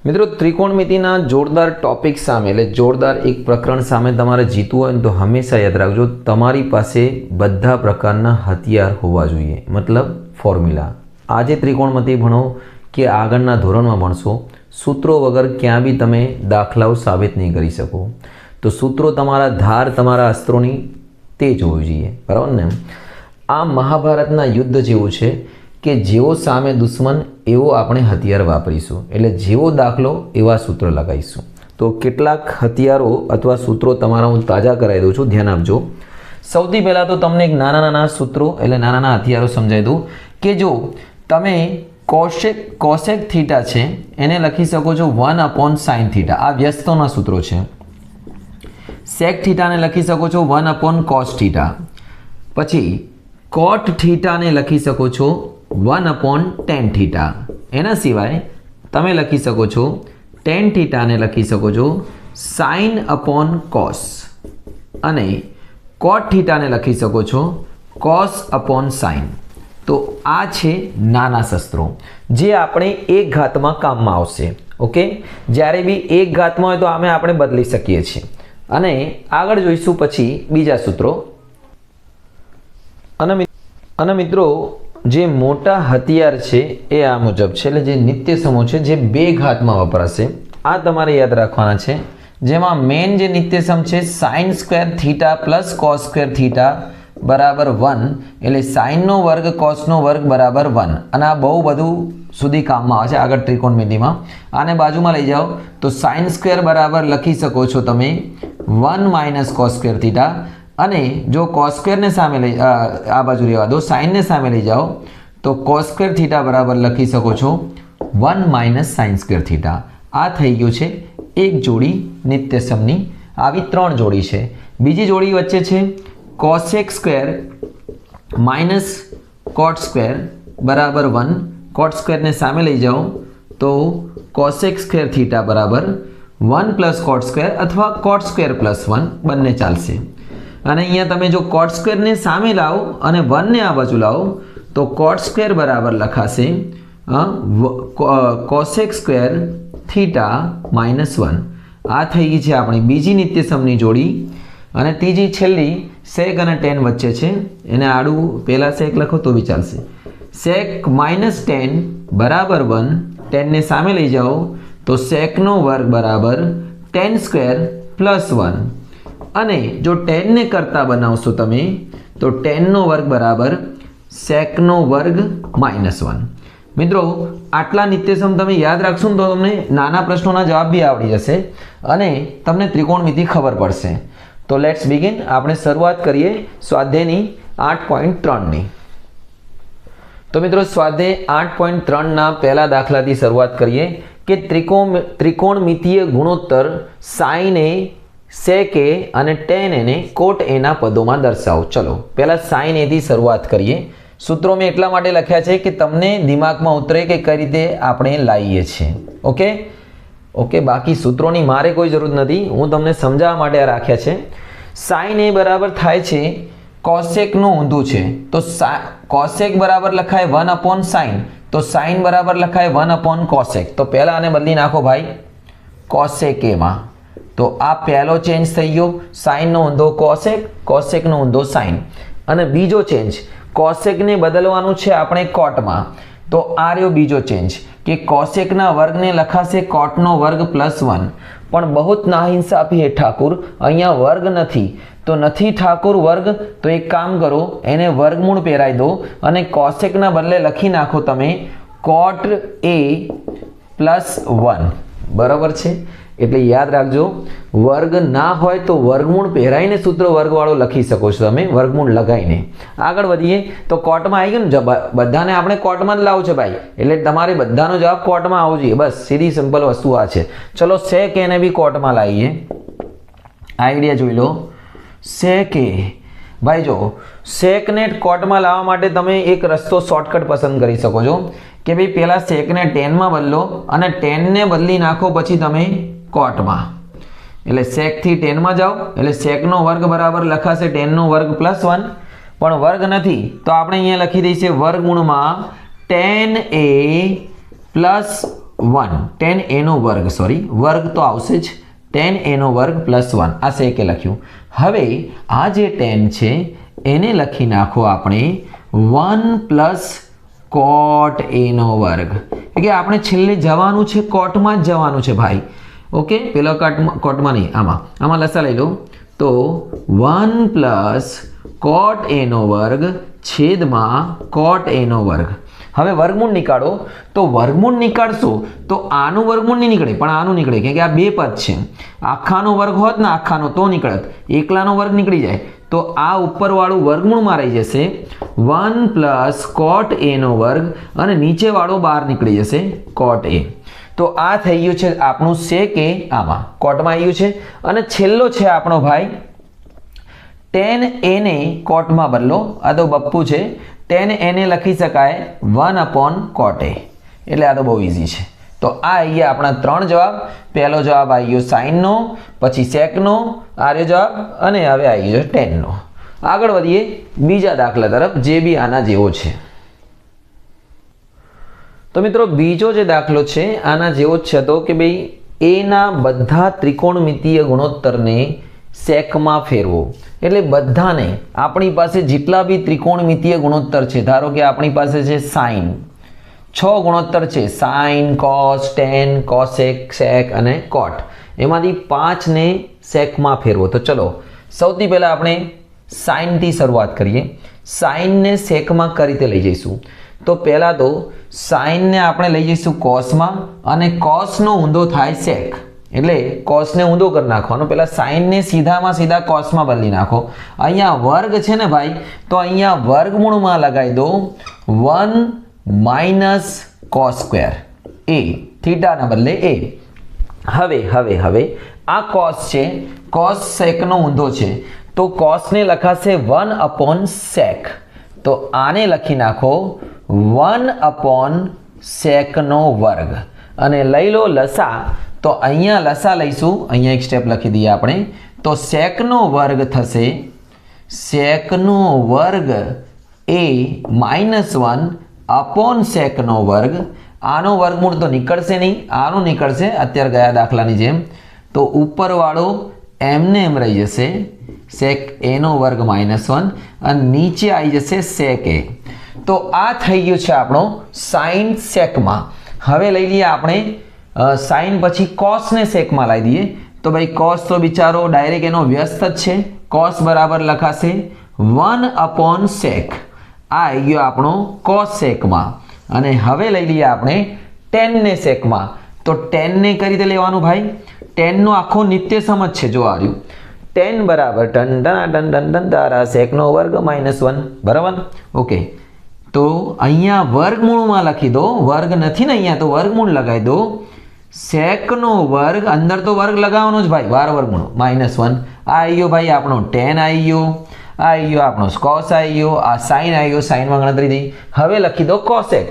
મિત્રો ત્રિકોણમિતિના જોરદાર ટોપિક સામે એટલે જોરદાર એક પ્રકરણ સામે તમારે જીતવું હોય ને તો હંમેશા યાદ રાખજો તમારી પાસે બધા પ્રકારના હથિયાર હોવા જોઈએ, મતલબ ફોર્મ્યુલા. આજે ત્રિકોણમિતિ ભણો કે આગળના ધોરણમાં ભણશો, સૂત્રો વગર ક્યાં બી તમે દાખલાઓ સાબિત નહીં કરી શકો. તો સૂત્રો તમારા ધાર તમારા અસ્ત્રોની તે જ હોવી જોઈએ, બરાબર ને. આ મહાભારતના યુદ્ધ જેવું છે કે જેવો સામે દુશ્મન એવો આપણે હથિયાર વાપરીશું, એટલે જેવો દાખલો એવા સૂત્ર લગાવીશું. તો કેટલાક હથિયારો અથવા સૂત્રો તમારા હું તાજા કરાવી દઉં છું, ધ્યાન આપજો. સૌથી પહેલાં તો તમને એક નાના નાના સૂત્રો એટલે નાના નાના હથિયારો સમજાવી દઉં કે જો તમે કોસેક થીટા છે એને લખી શકો છો 1/sin થીટા, આ વ્યસ્તોના સૂત્રો છે. સેક થીટાને લખી શકો છો 1/cos થીટા. પછી કોટ થીટાને લખી શકો છો 1/tan થીટા. એના સિવાય તમે લખી શકો છો tan થીટાને લખી શકો છો sin/cos અને cot થીટાને લખી શકો છો cos/sin. તો આ છે નાના શસ્ત્રો જે આપણે એક ઘાતમાં કામમાં આવશે. ઓકે, જ્યારે બી એક ઘાતમાં હોય તો આપણે બદલી શકીએ છીએ. અને આગળ જોઈશું પછી બીજા સૂત્રો. અને મિત્રો જે મોટા હથિયાર છે એ આ મુજબ છે, એટલે જે નિત્ય સમૂહ છે જે બે ઘાતમાં વપરાશે, આ તમારે યાદ રાખવાના છે. જેમાં મેન જે નિત્ય સમ છે sin² theta plus cos² theta બરાબર 1, એટલે સાઇનનો વર્ગ કોસનો વર્ગ બરાબર 1. અને આ બહુ બધું સુધી કામમાં આવે છે આગળ ત્રિકોણમિતિમાં. આને બાજુમાં લઈ જાઓ તો sin² બરાબર લખી શકો છો તમે 1 - cos² થીટા. અને જો cos² ને સામે લઈ આ બાજુ રહેવા દો, સાઇનને સામે લઈ જાઓ તો cos² થીટા બરાબર લખી શકો છો 1 - sin² થીટા. આ થઈ ગયું છે એક જોડી નિત્ય સમની. આવી 3 જોડી છે. બીજી જોડી વચ્ચે છે cosec² - cot² બરાબર 1. cot² ને સામે લઈ જાઓ તો cosec² થીટા બરાબર 1 + cot² અથવા cot² + 1 બંને ચાલશે. અને અહીંયા તમે જો cot² ને સામે લાવો અને 1 ને આ બાજુ લાવો તો cot² બરાબર લખાશે cosec² થીટા -1. આ થઈ ગઈ છે આપણી બીજી નિત્ય સમની જોડી. અને ત્રીજી છેલ્લી sec અને tan વચ્ચે છે, એને આડું પહેલા sec લખો તો બી ચાલશે. sec - tan બરાબર 1. tan ને સામે લઈ જાઓ તો secનો વર્ગ બરાબર tan² + 1. અને જો tan ને કરતા બનાવશો તમે તો tanનો વર્ગ બરાબર secનો વર્ગ -1. મિત્રો આટલા નિત્યસમ તમે યાદ રાખશો ને તો તમને નાના પ્રશ્નોના જવાબ બી આવડી જશે અને તમને ત્રિકોણમિતિ ખબર પડશે. તો લેટ્સ બિગિન. આપણે શરૂઆત કરીએ સ્વાધ્યાયની 8.3ની. તો મિત્રો સ્વાધ્યાય 8.3ના પહેલા દાખલાથી શરૂઆત કરીએ કે ત્રિકોણમિતિય ગુણોત્તર sin a, sec a અને tan a ને cot a ના પદોમાં દર્શાવો. ચલો પહેલા sin a થી શરૂઆત કરીએ. સૂત્રો મેં એટલા માટે લખ્યા છે કે તમને દિમાગમાં ઉતરે કે કઈ રીતે આપણે લાવીએ છીએ. ઓકે, બાકી સૂત્રોની મારે કોઈ જરૂર નથી, હું તમને સમજાવવા માટે આ રાખ્યા છે. sin a બરાબર થાય છે કોસેકનું ઊંધું છે તો કોસેક બરાબર લખાય 1/sin, તો sin બરાબર લખાય 1/cosec. તો પહેલા આને બદલી નાખો ભાઈ cosec a માં. તો આ પહેલો ચેન્જ થઈ ગયો, સાઇનનો ઊંધો કોસેક, કોસેકનો ઊંધો સાઇન. અને બીજો ચેન્જ કોસેકને બદલવાનું છે આપણે કોટમાં. તો આ રહ્યો બીજો ચેન્જ કે કોસેકના વર્ગને લખાશે કોટનો વર્ગ +1. પણ બહુ જ નાઇન્સાફી હે ઠાકુર, અહીંયા વર્ગ નથી તો નથી ઠાકુર વર્ગ. તો એક કામ કરો, એને વર્ગમૂળ પહેરાવી દો અને કોસેકના બદલે લખી નાખો તમે cot a +1. બરાબર છે. એટલે યાદ રાખજો, વર્ગ ના હોય તો વર્ગમૂળ પહેરાઈને સૂત્ર વર્ગવાળો લખી શકો છો તમે, વર્ગમૂળ લગાવીને. આગળ વધીએ તો કોટમાં આવી ગયું ને, બધાને આપણે કોટમાં જ લાવવું છે ભાઈ, એટલે તમારે બધાનો જવાબ કોટમાં આવવો જોઈએ. બસ સીધી સિમ્પલ વસ્તુ આ છે. ચલો sec a ને બી કોટમાં લાવીએ. આઈડિયા જોઈ લો. sec a ભાઈ જો sec ને કોટમાં લાવવા માટે તમે એક રસ્તો શોર્ટકટ પસંદ કરી શકો છો કે ભાઈ પહેલા sec ને tan માં બદલો અને tan ને બદલી નાખો પછી તમે કોટમાં. એટલે sec થી tan માં જાઓ એટલે secનો વર્ગ બરાબર લખાશે tanનો વર્ગ +1. પણ વર્ગ નથી તો આપણે અહીંયા લખી દઈશું વર્ગમૂળમાં tan a + 1 tan a નો વર્ગ સોરી વર્ગ તો આવશે જ tan a નો વર્ગ પ્લસ 1 આ સેકે લખ્યું. હવે આ જે tan છે એને લખી નાખો આપણે 1 પ્લસ cot a નો વર્ગ. કે આપણે છેલ્લે જવાનું છે કોટમાં જ જવાનું છે ભાઈ. ઓકે પેલો કોટમાં નહીં આમાં લસા લઈ લો તો 1 પ્લસ cot a નો વર્ગ છેદમાં cot a નો વર્ગ. હવે વર્ગમૂળ નીકાળો તો વર્ગમૂળ નીકાળશો તો આનું વર્ગમૂળ નહીં નીકળે પણ આનું નીકળે કેમ કે આ બે પદ છે. આખાનો વર્ગ હોત ને આખાનો તો નીકળત, એકલાનો વર્ગ નીકળી જાય તો આ ઉપરવાળું વર્ગમૂળમાં રહી જશે 1 પ્લસ cot a નો વર્ગ અને નીચેવાળો બહાર નીકળી જશે cot a. તો આ થઈ ગયું છે આપણું sec a આમાં કોટમાં આવી ગયું છે. અને છેલ્લો છે આપણો ભાઈ tan a ને કોટમાં બદલો. આ તો બપ્પુ છે. tan a ને લખી શકાય 1/cot a એટલે આ તો બહુ ઇઝી છે. તો આ અહીંયા આપણા ત્રણ જવાબ. પહેલો જવાબ આવી ગયો સાઇનનો, પછી સેકનો આર્યો જવાબ અને હવે આવી ગયો ટેનનો. આગળ વધીએ બીજા દાખલા તરફ જે બી આના જેવો છે. તો મિત્રો બીજો જે દાખલો છે આના જેવો જ છે તો કે ભાઈ એના બધા ત્રિકોણમિતીય ગુણોત્તરને સેકમાં ફેરવો. એટલે બધાને આપણી પાસે જેટલા બી ત્રિકોણમિતીય ગુણોત્તર છે ધારો કે આપણી પાસે છે સાઇન 6 ગુણોત્તર છે સાઇન કોસ ટેન કોસેક સેક અને કોટ. એમાંથી 5 ને સેકમાં ફેરવો. તો ચલો સૌથી પહેલાં આપણે સાઇનથી શરૂઆત કરીએ. સાઇનને સેકમાં કઈ રીતે લઈ જઈશું તો પહેલાં તો સાઇનને આપણે લઈ જઈશું કોસમાં અને કોસનો ઊંધો થાય સેક એટલે કોસને ઊંધો કરી નાખવાનો. પહેલાં સાઇનને સીધામાં સીધા કોસમાં બદલી નાખો. અહીંયા વર્ગ છે ને ભાઈ તો અહીંયા વર્ગમૂળમાં લગાવી દો 1 માઇનસ કોસ સ્ક્વેર એ થીટાના બદલે એ. હવે આ કોસ છે કોસ સેકનો ઊંધો છે તો કોસને લખાશે 1/sec. તો આને લખી નાખો 1/secનો વર્ગ અને લઈ લો લસા. તો અહીંયા લસા લઈશું, અહીંયા એક સ્ટેપ લખી દઈએ આપણે. તો સેકનો વર્ગ થશે સેકનો વર્ગ એ -1/secનો વર્ગ. આનો વર્ગમૂળ તો નીકળશે નહીં, આનું નીકળશે અત્યારે ગયા દાખલાની જેમ. તો ઉપરવાળો એમને એમ રહી જશે sec a નો વર્ગ -1 અને નીચે આવી જશે sec a. તો આ થઈ ગયું છે આપણો સાઇન સેકમાં. હવે લઈ લઈએ આપણે સાઇન પછી કોસને સેકમાં લાવી દઈએ. તો ભાઈ કોસ તો બિચારો ડાયરેક્ટ એનો વ્યસ્ત જ છે. કોસ બરાબર લખાશે 1/sec. આ આવી ગયો આપણો કોસ સેકમાં. અને હવે લઈ લઈએ આપણે ટેનને સેકમાં. તો ટેનને કઈ રીતે લેવાનું ભાઈ? ટેનનો આખો નિત્ય સમજ છે. જો આવ્યું ટેન બરાબર ટન તારા સેકનો વર્ગ -1 બરાબર. ઓકે તો અહીંયા વર્ગમૂળમાં લખી દો. વર્ગ નથી ને અહીંયા તો વર્ગમૂળ લગાવી દો. સેકનો વર્ગ અંદર તો વર્ગ લગાવવાનો જ ભાઈ વાર વર્ગમૂળ -1. આ આવી ગયો ભાઈ આપણો ટેન આવી ગયો, આ આવી ગયો આપણો કોસ આવી ગયો, આ સાઇન આવી ગયો, સાઇનમાં ગણતરી થઈ. હવે લખી દો કોસેક.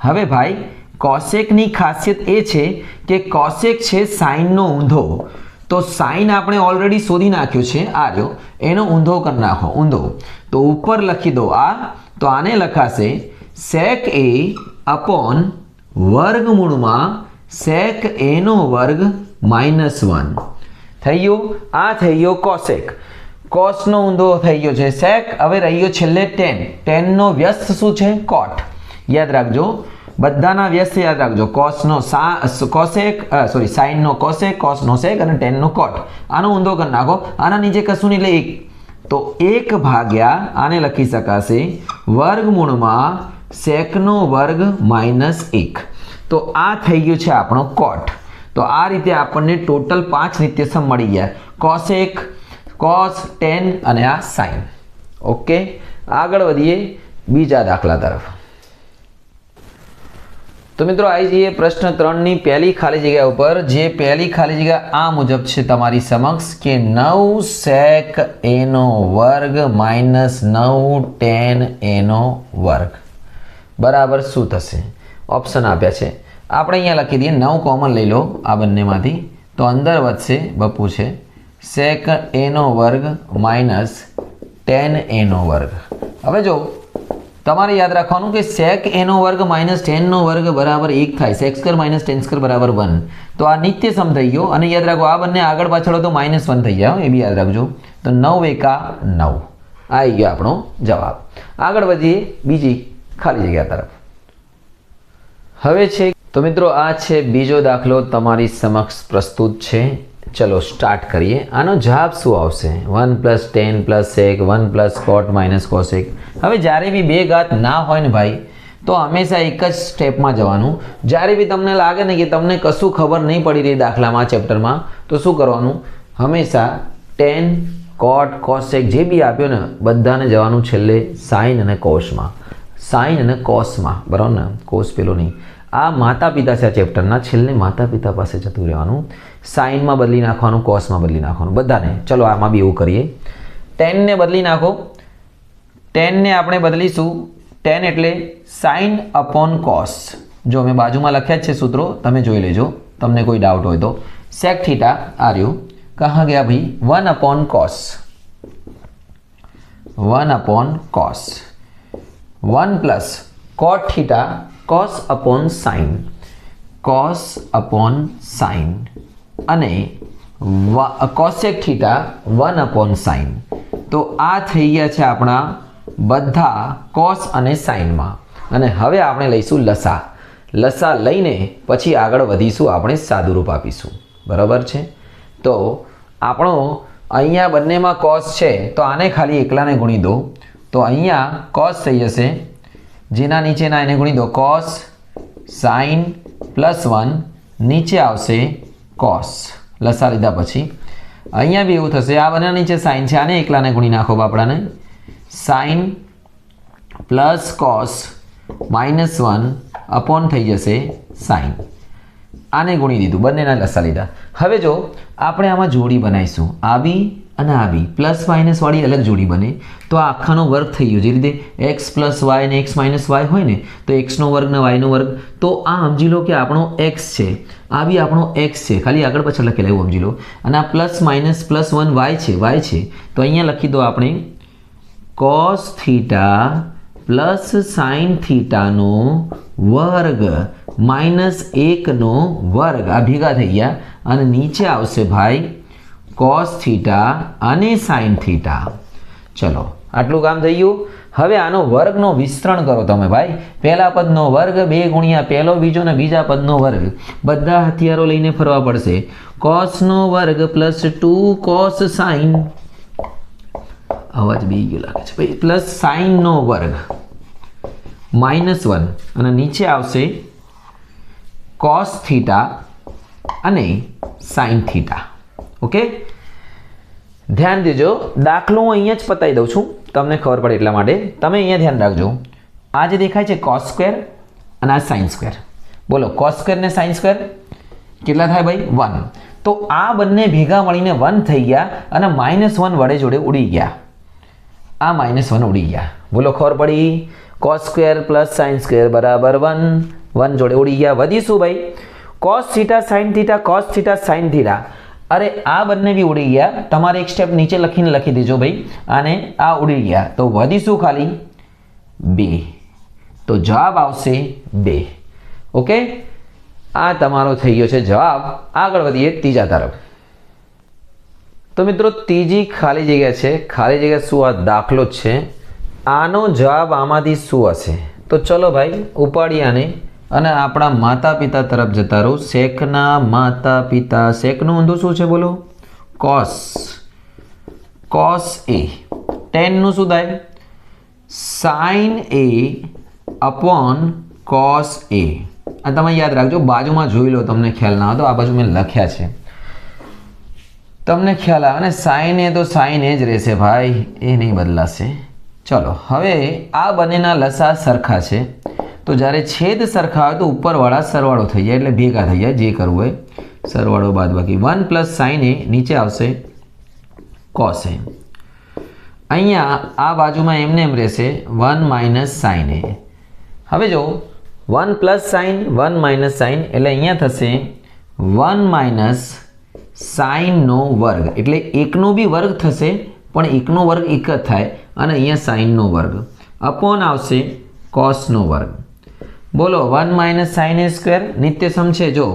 હવે ભાઈ કોસેકની ખાસિયત એ છે કે કોસેક છે સાઇનનો ઊંધો. તો સાઇન આપણે ઓલરેડી શોધી નાખ્યો છે આ રહ્યો, એનો ઊંધો કરી નાખો ઊંધો. તો ઉપર લખી દો આ. તો આને લખાશે sec a અપોન વર્ગમૂળમાં sec a નો વર્ગ -1 થઈ ગયો. આ થઈ ગયો કોસેક. કોસનો ઊંધો થઈ ગયો છે sec. હવે રહી ગયો છેલ્લે ટેન. ટેનનો વ્યસ્ત શું છે? કોટ. યાદ રાખજો બધાના વ્યસ્ત યાદ રાખજો. કોસનો કોસેક સાઇનનો કોસેક, કોસનો સેક અને ટેનનો કોટ. આનો ઊંધો કરી નાખો. આના નીચે કશું નહીં એટલે 1. તો 1 ભાગ્યા આને લખી શકાશે વર્ગમૂળમાં સેકનો વર્ગ -1. તો આ થઈ ગયું છે આપણો કોટ. તો આ રીતે આપણને ટોટલ 5 નિત્યસમ મળી ગયા. કોસેક, કોસ, ટેન અને આ સાઇન. ઓકે આગળ વધીએ બીજા દાખલા તરફ. તો મિત્રો આવી જઈએ પ્રશ્ન 3ની પહેલી ખાલી જગ્યા ઉપર. જે પહેલી ખાલી જગ્યા આ મુજબ છે તમારી સમક્ષ કે 9 sec a નો વર્ગ -9 tan a નો વર્ગ બરાબર શું થશે? ઓપ્શન આપ્યા છે. આપણે અહીંયા લખી દઈએ 9 કોમન લઈ લો આ બંનેમાંથી. તો અંદર વધશે બપુ છે sec a નો વર્ગ -tan a નો વર્ગ. હવે જો તમારે યાદ રાખવાનું કે sec a નો વર્ગ માઇનસ tan નો વર્ગ બરાબર 1 થાય. sec square minus tan square બરાબર 1. તો આ નિત્ય સમ થઈ ગયો. અને યાદ રાખો આ બંને આગળ પાછળ તો -1 થઈ જાય, એ બી યાદ રાખજો. તો 9 એકા 9 આવી ગયો આપણો જવાબ. આગળ વધીએ બીજી ખાલી જગ્યા તરફ. હવે છે તો મિત્રો આ છે બીજો દાખલો તમારી સમક્ષ પ્રસ્તુત છે. ચલો સ્ટાર્ટ કરીએ. આનો જવાબ શું આવશે? 1 + tan + sec 1 + cot - cosec. હવે જ્યારે બી બે ઘાત ના હોય ને ભાઈ તો હંમેશા એક જ સ્ટેપમાં જવાનું. જ્યારે બી તમને લાગે ને કે તમને કશું ખબર નહીં પડી રહી દાખલામાં ચેપ્ટરમાં, તો શું કરવાનું? હંમેશા tan cot cosec જે બી આપ્યો ને બધાને જવાનું છેલ્લે sin અને cosમાં. sin અને cosમાં, બરાબર ને? cos પેલો નહીં. આ માતા પિતા છે આ ચેપ્ટરના, છેલ્લે માતા પિતા પાસે જતું રહેવાનું. સાઇનમાં બદલી નાખવાનું, કોસમાં બદલી નાખવાનું બધાને. ચલો આમાં બી એવું કરીએ. ટેનને બદલી નાખો. ટેનને આપણે બદલીશું, ટેન એટલે સાઇન અપોન કોસ. જો મેં બાજુમાં લખ્યા જ છે સૂત્રો, તમે જોઈ લેજો તમને કોઈ ડાઉટ હોય તો. સેક થીટા આ રહ્યું, કહા ગયા ભાઈ? 1 upon cos. 1 upon cos. 1 plus કોટ theta cos upon sin. cos upon sin અને cosec theta 1 upon sin. તો આ થઈ ગયા છે આપણા બધા cos અને sin માં. અને હવે આપણે લઈશું લસા. લસા લઈને પછી આગળ વધીશું, આપણે સાદુરૂપ આપીશું. બરાબર છે? તો આપણો અહીંયા બંનેમાં cos છે તો આને ખાલી એકલાને ગુણી દો. તો અહીંયા cos થઈ જશે, જેના નીચેના એને ગુણી દો, cos sin +1 નીચે આવશે cos. લસા લીધા પછી અહીંયા બી એવું થશે, આ બંને નીચે sin છે, આને એકલાને ગુણી નાખો બાપડાને. sin પ્લસ cos -1 અપોન થઈ જશે sin. આને ગુણી દીધું, બંનેના લસા લીધા. હવે જો આપણે આમાં જોડી બનાવીશું, આ બી અને આ બી પ્લસ માઇનસ વાળી અલગ જોડી બને તો આ આખાનો વર્ગ થઈ ગયો. જે રીતે x + y ને x - y હોય ને તો x નો વર્ગ ને y નો વર્ગ. તો આ સમજી લો કે આપણો x છે, આ બી આપણો x છે, ખાલી આગળ પાછળ લખેલા એવું સમજી લો. અને આ +- +1 y છે. તો અહીંયા લખી દો આપણે cos θ + sin θ નો વર્ગ -1 નો વર્ગ. આ ભેગા થઈ ગયા અને નીચે આવશે ભાઈ cos θ અને sin θ. ચલો આટલું કામ થઈ ગયું. હવે આનો વર્ગનો વિસ્તરણ કરો તમે ભાઈ. પહેલા પદનો વર્ગ 2 ગુણ્યા પહેલો બીજો ને બીજા પદનો વર્ગ. બધા હથિયારો લઈને ફરવા પડશે. cos નો વર્ગ +2 cos sin. અવાજ બી ગયો લાગે છે ભાઈ. પ્લસ sin નો વર્ગ -1 અને નીચે આવશે cos θ અને sin θ. ઓકે, ધ્યાન દેજો. દાખલો હું અહીંયા જ પતાવી દઉં છું, તમને ખબર પડે એટલા માટે. તમે અહીંયા ધ્યાન રાખજો. આ જે દેખાય છે cos સ્ક્વેર અને આ sin સ્ક્વેર. બોલો cos સ્ક્વેર ને sin સ્ક્વેર કેટલા થાય ભાઈ? 1. તો આ બંને ભેગા મળીને 1 થઈ ગયા અને -1 વડે જોડે ઉડી ગયા. આ -1 ઉડી ગયા. બોલો ખબર પડી? cos સ્ક્વેર + sin સ્ક્વેર બરાબર 1. 1 જોડે ઉડી ગયા. વધી શું ભાઈ? cos θ sin θ cos θ sin θ. અરે આ બંને બી ઉડી ગયા. તમારે એક સ્ટેપ નીચે લખીને લખી દેજો ભાઈ. આને આ ઉડી ગયા તો વધીશું ખાલી 2. તો જવાબ આવશે 2. ઓકે, આ તમારો થઈ ગયો છે જવાબ. આગળ વધીએ ત્રીજા તરફ. તો મિત્રો ત્રીજી ખાલી જગ્યા છે. ખાલી જગ્યા શું? આ દાખલો જ છે. આનો જવાબ આમાંથી શું હશે? તો ચલો ભાઈ ઉપાડીએ આને અને આપણા માતા પિતા તરફ જતા રહો. સેકના માતા પિતા. સેકનું ઊંધું શું છે બોલો? cos. cos a. tan નું શું થાય? sin a upon cos a. આ તમે યાદ રાખજો, બાજુમાં જોઈ લો, તમને ખ્યાલ ના હોય તો આ બાજુ મેં લખ્યા છે, તમને ખ્યાલ આવે. અને sin a તો sin a જ રહેશે ભાઈ, એ નહીં બદલાશે. ચલો હવે આ બંનેના લસા સરખા છે. તો જ્યારે છેદ સરખા હોય તો ઉપરવાળા સરવાળો થઈ જાય, એટલે ભેગા થઈ જાય. જે કરવું હોય સરવાળો બાદબાકી. 1 + sin a નીચે આવશે cos a. અહીંયા આ બાજુમાં એમને એમ રહેશે 1 - sin a. હવે જો 1 + sin 1 - sin એટલે અહીંયા થશે 1 - sin નો વર્ગ. એટલે 1 નો બી વર્ગ થશે, પણ 1 નો વર્ગ એક જ થાય. અને અહીંયા sin નો વર્ગ. अपॉन आवशे कॉसनो वर्ग। बोलो 1 माइनस साइन ए स्क्वेर नित्य सम छे। जो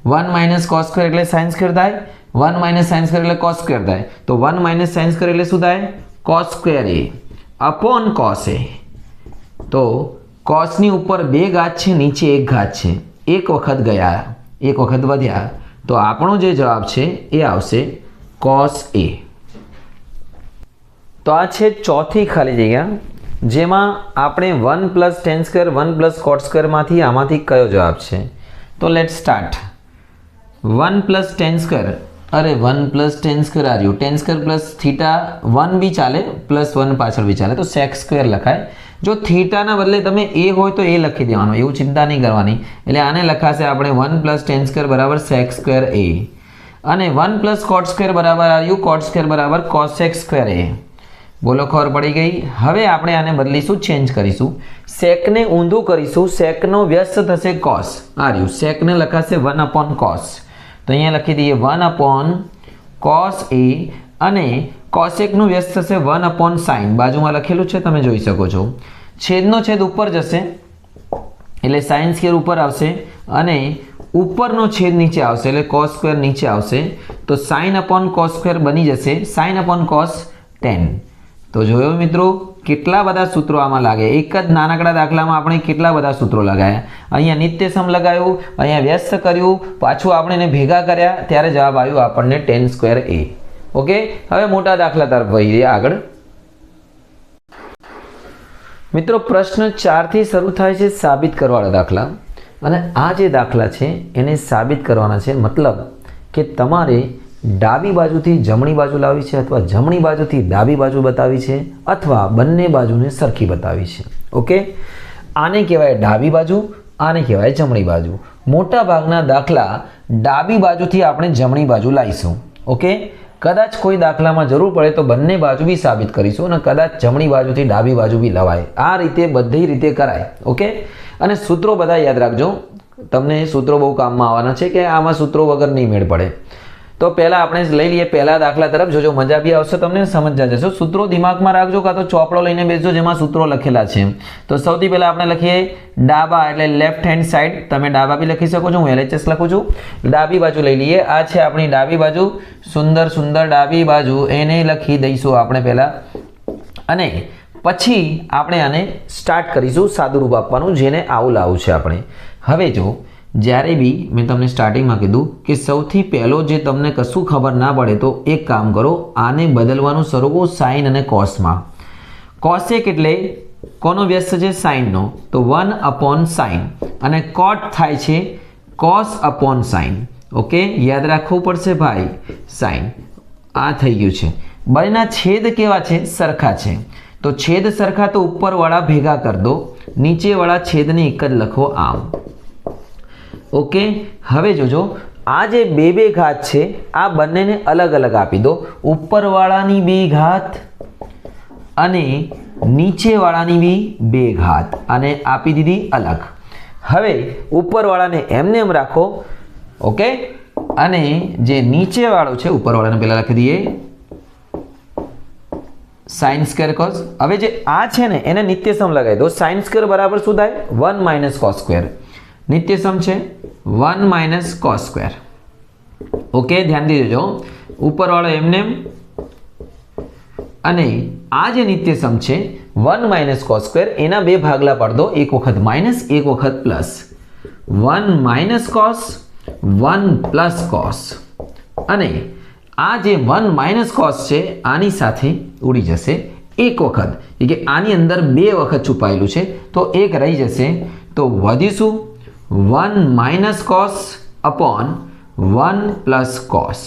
1 माइनस कॉस स्क्वेर एटले साइन स्क्वेर थाय, 1 माइनस साइन स्क्वेर एटले कॉस स्क्वेर थाय। तो 1 माइनस साइन स्क्वेर एटले शुं थाय? Cos square A upon cos A. तो कॉस नी ऊपर 2 घात छे, नीचे 1 घात छे। एक वखत गया, एक वखत वध्या, तो आपणो जे जवाब छे ए आवशे कॉस ए। तो आ छे चौथी खाली जग्या, जेमां आपणे 1 plus tan square 1 plus cot square मांथी आमांथी कयो जवाब छे? तो let's start. 1 plus tan square, अरे 1 प्लस टेन स्क्वेर आ रह्यु, टेन स्क्वेर प्लस थीटा 1 भी चाले, प्लस 1 पाछळ भी चाले, तो सेक स्क्वेर लखाय। जो थीटा ना बदले तमे ए होय तो ए लखी देवानुं, एवुं चिंता नहीं करवानी। एटले आने लखाशे आपणे 1 प्लस टेन स्क्वेर बराबर सेक स्क्वेर ए, अने 1 प्लस कॉट स्क्वेर बराबर आ रह्यु कॉट स्क्वेर बराबर कोसेक स्क्वेर ए। बोलो खबर पड़ी गई। हवे आपणे आने बदलीशुं, चेन्ज करीशुं, सेक ने ऊंधुं करीशुं, सेक नो व्यस्त थशे कॉस। आ रह्यु सेक ने लखाशे 1 अपॉन कॉस, तो अहींया लखी दईए 1 अपॉन कॉस ए, अने कोसेक नु व्यस्त थशे 1 अपॉन साइन। बाजुमां लखेलुं छे तमे जोई शको छो। छेदनो छेद उपर जशे एटले साइन स्क्वेर उपर आवशे, अने उपरनो छेद नीचे आवशे एटले कॉस स्क्वेर नीचे आवशे। तो साइन अपॉन कॉस स्क्वेर बनी जशे साइन अपॉन कॉस 10। तो जोयो मित्रों કેટલા બધા સૂત્રો આમાં લાગે। એક જ નાનકડા દાખલામાં આપણે કેટલા બધા સૂત્રો લગાયા। અહીંયા નિત્યસમ લગાવ્યું, અહીંયા વ્યસ્ત કર્યું, પાછું આપણે એને ભેગા કર્યા, ત્યારે જવાબ આવ્યો આપણને 10 સ્ક્વેર a। ઓકે, હવે મોટા દાખલા તરફ વહીએ આગળ। મિત્રો પ્રશ્ન 4 થી શરૂ થાય છે સાબિત કરવાના દાખલા, અને આ જે દાખલા છે એને સાબિત કરવાના છે। मतलब કે તમારે डाबी बाजुथी जमणी बाजू लावी छे, अथवा जमणी बाजुथी डाबी बाजू बतावी छे, अथवा बंने बाजुने सरखी बतावी छे। ओके, आने कहेवाय डाबी बाजू, आने कहेवाय जमणी बाजू। मोटा भागना दाखला डाबी बाजुथी आपणे जमणी बाजू लाईशुं। ओके, कदाच कोई दाखलामां जरूर पड़े तो बंने बाजू भी साबित करीशुं, अने कदाच जमणी बाजुथी डाबी बाजू भी लवाय। आ रीते बधी रीते कराय। ओके, अने सूत्रो बधा याद राखजो, तमने सूत्रो बहु काममां आववाना छे के आमां सूत्रो वगर नहीं मेळ पड़े। तो पहला आपणे लई लीए पहला दाखला तरफ। जो मजा भी आवशे तमने समझ जशो। सूत्रों दिमाग में राखजो, का तो चोपड़ो लईने बेसजो जेमां सूत्रों लखेला छे। तो सौथी पहला आपणे लखीए डाबा एटले लेफ्ट हेन्ड साइड, तमे डाबा भी लखी शको छो, हूँ LHS लखुं छुं। डाबी बाजू लई लीए, आ छे आपणी डाबी बाजू, सुंदर सुंदर डाबी बाजू, एने लखी दईशुं आपणे पहला, अने पछी आपणे आने स्टार्ट करीशुं सादुं रूप आपवानुं, जेने आवुं लावुं छे आपणे। हवे जो જ્યારે બી મેં તમને સ્ટાર્ટિંગમાં કીધું કે સૌથી પહેલો જે તમને કશું ખબર ના પડે તો એક કામ કરો, આને બદલવાનું શરૂ કરો સાઇન અને કોસમાં। કોસેક એટલે કોનો વ્યસ્ત છે? સાઇનનો, તો 1 અપોન સાઇન, અને કોટ થાય છે કોસ અપોન સાઇન। ઓકે, યાદ રાખવું પડશે ભાઈ, સાઇન આ થઈ ગયું છે। બંનેના છેદ કેવા છે? સરખા છે। તો છેદ સરખા તો ઉપરવાળા ભેગા કરી દો, નીચેવાળા છેદને એક જ લખો આમ। ओके, हवे जोजो आ जे बे घात छे आ बने ने अलग अलग आपी दो। ऊपर वाळानी 2 घात अने नीचे वाळानी भी 2 घात, अने आपी दीधी अलग। हवे ऊपर वाळाने एमने एम राखो। ओके, अने जे नीचे वाळो छे ऊपर वाळाने पहेला लखी दीए साइन स्क्वेर कॉस। हवे जे आ छे ने एने नित्यसम लगावी दो। साइन स्क्वेर बराबर शुं थाय? 1 माइनस कॉस स्क्वेर। नित्यसम छे 1 माइनस कॉस स्क्वेर। ओके, ध्यान दीजो, ऊपर वाळो एमने एम, अने आ जे नित्यसम छे 1 माइनस कॉस स्क्वेर, एना 2 भागला पाड दो, एक वखत माइनस एक वखत plus. 1 minus cos 1 plus cos, अने आ जे 1 माइनस कॉस छे आनी साथे उड़ी जशे एक वखत, के आनी अंदर 2 वखत छुपायेलुं छे, तो एक रही जशे। तो वधीशुं 1 minus cos upon 1 plus cos.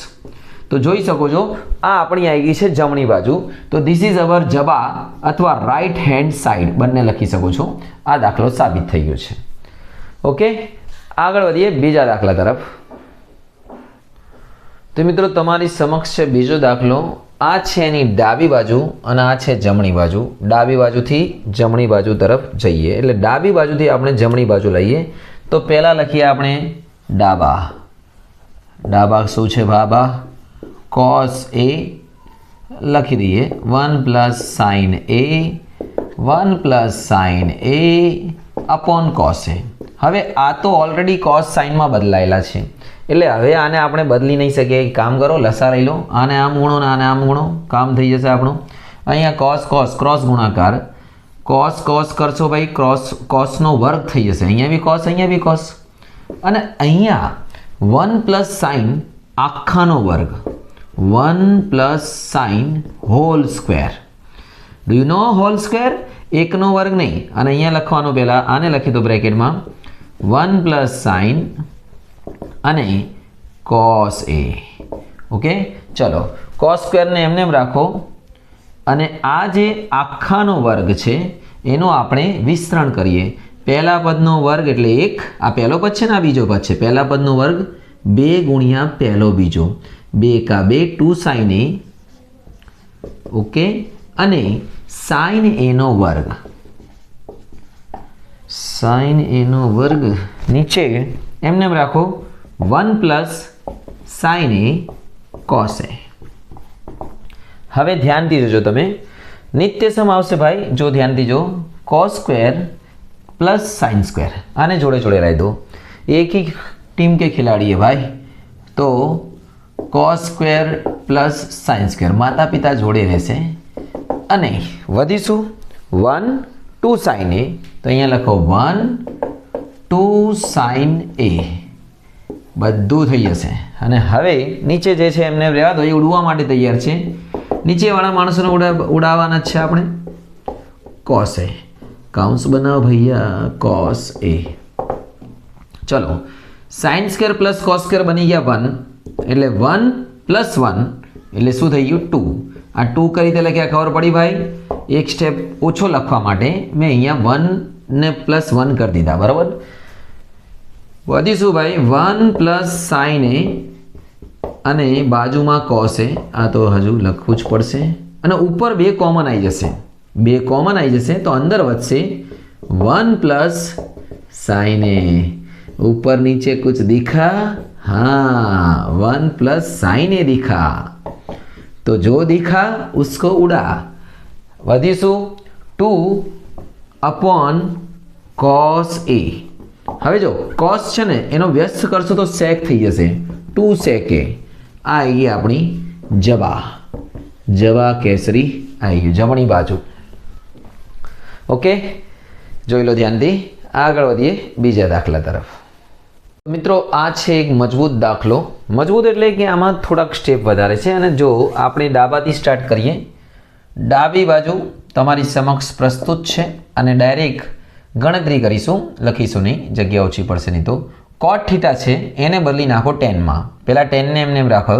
तो जोई सको छो आ आपणी आई गई छे जमणी बाजू। तो दिस इज अवर जबा अथवा राइट हेन्ड साइड बंने लखी शको छो। आ दाखलो साबित थई गयो छे। ओके, आगळ वधीए बीजा दाखला तरफ। तो मित्रों तमारी समक्ष छे बीजो दाखलो। आ छे एनी डाबी बाजू अने आ छे जमणी बाजू। डाबी बाजूथी जमणी बाजू तरफ जईए, एटले डाबी बाजूथी आपणे जमणी बाजू लईए। तो पहला लखीए आपणे डाबा। डाबा शुं छे बाबा? कॉस ए लखी दीए 1 प्लस साइन ए 1 પ્લસ સાઇન એ અપોન કોસ એ. હવે આ તો ઓલરેડી કોસ સાઇનમાં બદલાયેલા છે, એટલે હવે આને આપણે બદલી નહીં શકીએ. એક કામ કરો, લસા લઈ લો, આને આમ ગુણો ને આને આમ ગુણો, કામ થઈ જશે આપણું. અહીંયા કોસ કોસ ક્રોસ ગુણાકાર, કોસ કોસ કરશો ભાઈ, કોસનો વર્ગ થઈ જશે. અહીંયા બી કોસ, અહીંયા બી કોસ, અને અહીંયા 1 પ્લસ સાઇન આખાનો વર્ગ, 1 plus sign whole square. Do you know whole square? એકનો વર્ગ નહીં. અને અહીંયા લખવાનું, પહેલાં આને લખી દો બ્રેકેટમાં, 1 પ્લસ સાઇન અને કોસ એ. ઓકે, ચલો કોસ સ્ક્વેરને એમને એમ રાખો, અને આ જે આખાનો વર્ગ છે એનો આપણે વિસ્તરણ કરીએ. પહેલા પદનો વર્ગ એટલે 1, આ પહેલો પદ છે ને આ બીજો પદ છે. પહેલા પદનો વર્ગ 2 ગુણ્યા પહેલો બીજો, 2 કા 2, 2 સાઇન એ. ઓકે, અને સાઇન એનો વર્ગ, સાઇન એનો વર્ગ નીચે એમને એમ રાખો, 1 પ્લસ સાઇન એ કોસ એ. હવે ધ્યાનથી જોજો તમે, નિત્યસમ આવશે ભાઈ, જો ધ્યાનથી જો, cos square plus sine square, आने जोड़े जोड़े रह दो, एक ही टीम के खिलाड़ी है भाई, तो cos square plus sine square माता पिता जोड़े रहेशे. अने वधीशुं 1 2 साइन ए, तो अहींया लखो 1 2 साइन ए, बधुं थई जशे. अने हवे नीचे जे छे एमने रहेवा दो, ए उड़वा माटे तैयार छे. नीचेवाळा माणसोने उड़ाववाना छे આપણે. कॉस ए काउंस बनाओ भैया, कॉस ए. चलो sign square plus cos square बनी गया 1, એટલે 1 प्लस 1 એટલે શું થઈ ગયું 2. આ 2 કઈ રીતે લખ્યા ખબર પડી ભાઈ? એક સ્ટેપ ઓછો લખવા માટે મેં અહીંયા 1 ને પ્લસ 1 કરી દીધા, બરાબર. વધી શું ભાઈ? 1 પ્લસ સાઇન એ અને બાજુમાં કોસ એ. આ તો હજુ લખવું જ પડશે, અને ઉપર 2 કોમન આવી જશે, 2 कॉमन आई जैसे, तो अंदर वच्चे 1 प्लस साइन ए. ऊपर नीचे कुछ दिखा? हाँ, 1 प्लस साइन ए दिखा, तो जो दिखा उसको उड़ा. वधीशु 2 अपॉन कॉस ए. हवे जो कॉस छे ने एनो व्यस्त करशो तो सेक थी जैसे, 2 सेक ए. आ आई अपनी जबा, जबा केसरी आई गई जमणी बाजू. ओके, જોઈ લો ધ્યાનથી. આગળ વધીએ બીજા દાખલા તરફ. મિત્રો આ છે એક મજબૂત દાખલો. મજબૂત એટલે કે આમાં થોડાક સ્ટેપ વધારે છે, અને જો આપણે ડાબાથી સ્ટાર્ટ કરીએ, ડાબી બાજુ તમારી સમક્ષ પ્રસ્તુત છે, અને ડાયરેક્ટ ગણતરી કરીશું, લખીશું નહીં, જગ્યા ઓછી પડશે નહીં તો. કોટ થીટા છે એને બદલી નાખો 10માં. પહેલાં 10ને એમને એમ રાખો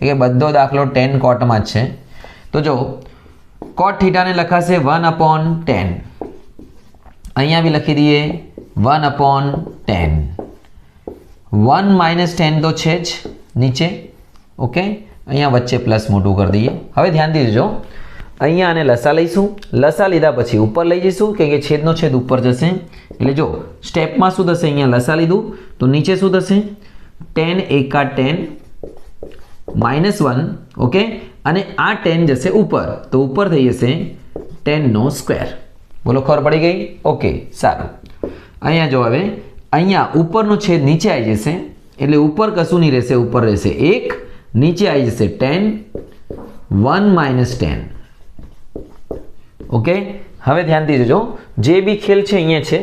કે બધો દાખલો 10 કોટમાં જ છે. તો જો કોટ થીટાને લખાશે 1 अपॉन 10, અહીંયા બી લખી દઈએ 1 अपॉन 10. 1 માઇનસ 10 તો છે જ નીચે. ઓકે, અહીંયા વચ્ચે પ્લસ મોટું કરી દઈએ. હવે ધ્યાનથી જોજો, અહીંયા આને લસા લઈશું, લસા લીધા પછી ઉપર લઈ જઈશું, કેમ કે છેદનો છેદ ઉપર જશે. એટલે જો સ્ટેપમાં શું થશે, અહીંયા લસા લીધું તો નીચે શું થશે, 10 એકા 10 માઇનસ 1. ઓકે, અને આ 10 જશે ઉપર, તો ઉપર થઈ જશે 10 નો સ્ક્વેર. બોલો, ખબર પડી ગઈ? ઓકે, સારું. અહીંયા જો હવે અહીંયા ઉપરનો છેદ નીચે આવી જશે, એટલે ઉપર કશું નહીં રહેશે, ઉપર રહેશે 1, નીચે આવી જશે 10, 1 માઇનસ 10. ઓકે, હવે ધ્યાનથી જોજો, જે બી ખેલ છે અહીંયા છે,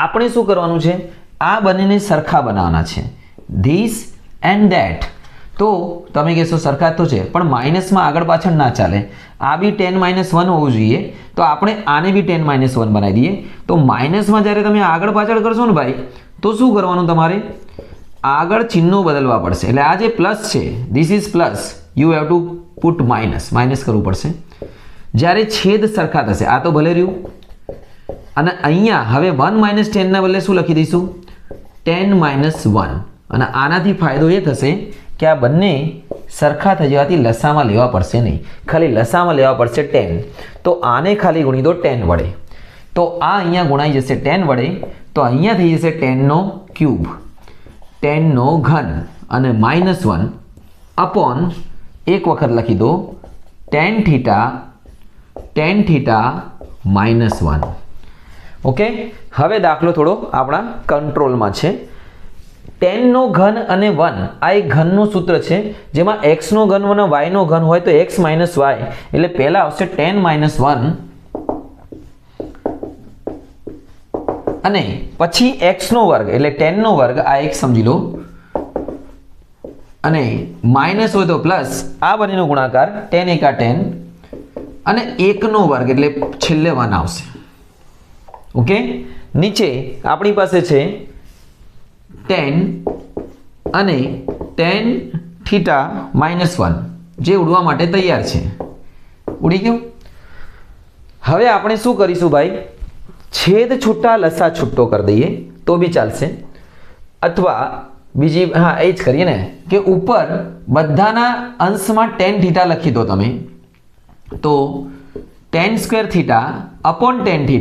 આપણે શું કરવાનું છે, આ બંનેને સરખા બનાવવાના છે, ધીસ એન્ડ ધેટ. તો તમે કહેશો સરખા તો છે, પણ માઇનસમાં આગળ પાછળ ના ચાલે. આ બી 10 માઇનસ 1 હોવું જોઈએ, તો આપણે આને બી 10 માઇનસ 1 બનાવી દઈએ. તો માઇનસમાં જ્યારે તમે આગળ પાછળ કરશો ને ભાઈ, તો શું કરવાનું, તમારે આગળ ચિહ્નો બદલવા પડશે. એટલે આ જે પ્લસ છે, this is plus, you have to put minus, minus કરવું પડશે. જ્યારે છેદ સરખા થશે, આ તો ભલે રહ્યું, અને અહીંયા હવે 1 માઇનસ 10ના બદલે શું લખી દઈશું, 10 માઇનસ 1. અને આનાથી ફાયદો એ થશે કે આ બંને સરખા થઈ જવાથી લસામાં લેવા પડશે નહીં, ખાલી લસામાં લેવા પડશે 10. તો આને ખાલી ગુણી દો 10 વડે, તો આ અહીંયા ગુણાઈ જશે 10 વડે, તો અહીંયા થઈ જશે 10 નો ક્યુબ, 10 નો ઘન, અને માઇનસ 1 અપોન એક વખત લખી દો tan થીટા -1. ઓકે, હવે દાખલો થોડો આપણા કંટ્રોલમાં છે. 10 નો ઘન અને 1 આ એક ઘનનું સૂત્ર છે, જેમાં x નો ઘન અને y નો ઘન હોય તો x - y એટલે પહેલા આવશે 10 - 1 અને પછી x નો વર્ગ એટલે 10 નો વર્ગ આ એક સમજી લો, અને માઇનસ હોય તો પ્લસ, આ બંનેનો ગુણાકાર 10 × 10 અને 1 નો વર્ગ એટલે છેલ્લે 1 આવશે. ઓકે, નીચે આપણી પાસે છે 10 અને tan θ -1 જે ઉડવા માટે તૈયાર છે. ઉડી ગયું. હવે આપણે શું કરીશું ભાઈ, છેદ છૂટા લસા છૂટો કરી દઈએ તો બી ચાલશે, અથવા બીજી હા એ જ કરીએ ને કે ઉપર બધાના અંશમાં tan θ લખી દો તમે, તો tan² θ upon tan θ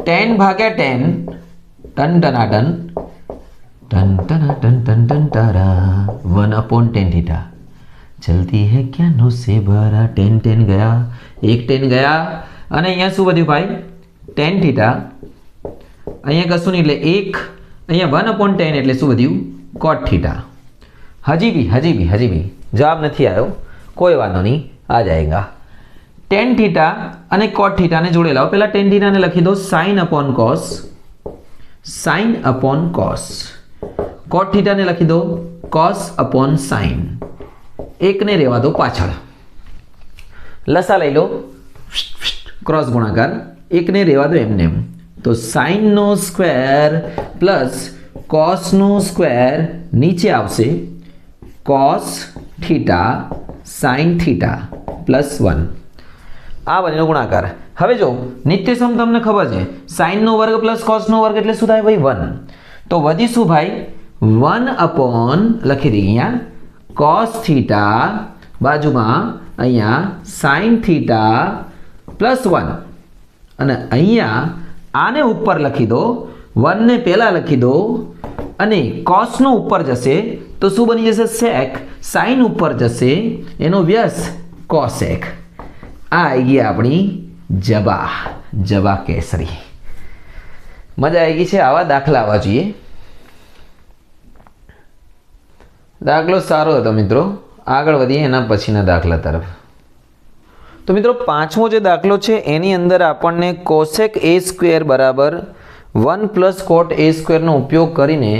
10 ભાગ્યા 10 ટન ટનાટન tan tan tan tan tan तारा 1/tan θ चलती है क्या नो से भरा 10 ગયા, એક 10 ગયા, અને અહીંયા શું વધ્યું ભાઈ tan θ, અહીંયા કશું નહીં એટલે 1, અહીંયા 1/tan એટલે શું વધ્યું cot θ. હજી બી જવાબ નથી આવ્યો, કોઈ વાંધો નહીં, આ જાયગા. tan θ અને cot θ ને જોડે લાવો. પહેલા tan θ ને લખી દો sin upon cos, cot θ ને લખી દો cos upon sin, એકને રહેવા દો પાછળ. લસા લઈ લો, ક્રોસ ગુણાકાર, એકને રહેવા દો એમને એમ, તો sin નો સ્ક્વેર પ્લસ cos નો સ્ક્વેર નીચે આવશે cos θ sin θ પ્લસ 1, આ બંનેનો ગુણાકાર. હવે જો નિત્યસમ તમને ખબર છે, sin નો વર્ગ પ્લસ cos નો વર્ગ એટલે શું થાય ભાઈ 1, તો વધી શું ભાઈ 1/ લખી દઈએ અહીંયા cos θ, બાજુમાં અહીંયા sin θ પ્લસ 1, અને અહીંયા આને ઉપર લખી દો, 1 ને પહેલા લખી દો, અને cos નો ઉપર જશે તો શું બની જશે sec, sin ઉપર જશે એનો વ્યસ્ત cosec. આ આવી ગઈ આપણી જબા કેસરી. મજા આવી ગઈ છે, આવા દાખલા આવવા જોઈએ. દાખલો સારો હતો મિત્રો, આગળ વધીએ એના પછીના દાખલા તરફ. તો મિત્રો પાંચમો જે દાખલો છે એની અંદર આપણને cosec a² બરાબર 1 + cot a² નો ઉપયોગ કરીને